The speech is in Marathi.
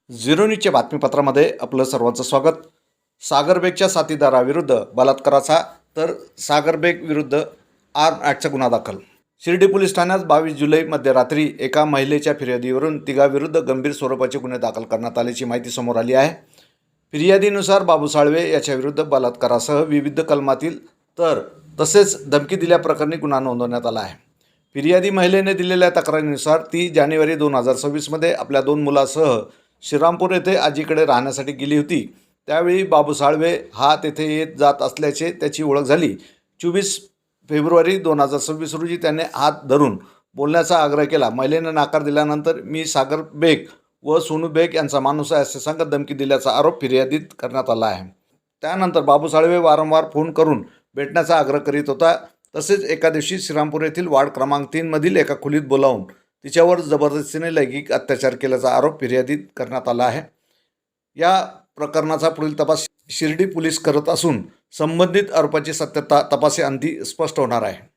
झिरो न्यूजच्या बातमीपत्रामध्ये आपलं सर्वांचं स्वागत. सागर बेगच्या साथीदाराविरुद्ध बलात्काराचा तर सागर बेग विरुद्ध आर्म ॲक्टचा गुन्हा दाखल. शिर्डी पोलीस ठाण्यात 22 जुलै मध्यरात्री एका महिलेच्या फिर्यादीवरून तिघाविरुद्ध गंभीर स्वरूपाचे गुन्हे दाखल करण्यात आल्याची माहिती समोर आली आहे. फिर्यादीनुसार बाबू साळवे याच्याविरुद्ध बलात्कारासह विविध कलमातील तसेच धमकी दिल्याप्रकरणी गुन्हा नोंदवण्यात आला आहे. फिर्यादी महिलेने दिलेल्या तक्रारीनुसार ती जानेवारी 2024 मध्ये आपल्या 2 मुलांसह श्रीरामपूर येथे आजीकडे राहण्यासाठी गेली होती. त्यावेळी बाबू साळवे हा तेथे येत जात असल्याचे त्याची ओळख झाली. 24 फेब्रुवारी 2026 रोजी त्याने हात धरून बोलण्याचा आग्रह केला. महिलेने नकार दिल्यानंतर मी सागर बेग व सोनू बेग यांचा माणूस आहे असे सांगत धमकी दिल्याचा आरोप फिर्यादीत करण्यात आला आहे. त्यानंतर बाबू साळवे वारंवार फोन करून भेटण्याचा आग्रह करीत होता. तसेच एका दिवशी श्रीरामपूर येथील वार्ड क्रमांक 3 मधील एका खोलीत बोलावून तिच्यावर जबरदस्तीने लैंगिक अत्याचार केल्याचा आरोप फिर्यादीत करण्यात आला आहे. या प्रकरणाचा पुढील तपास शिर्डी पोलीस करत असून संबंधित आरोपाची सत्यता तपासाअंती स्पष्ट होणार आहे.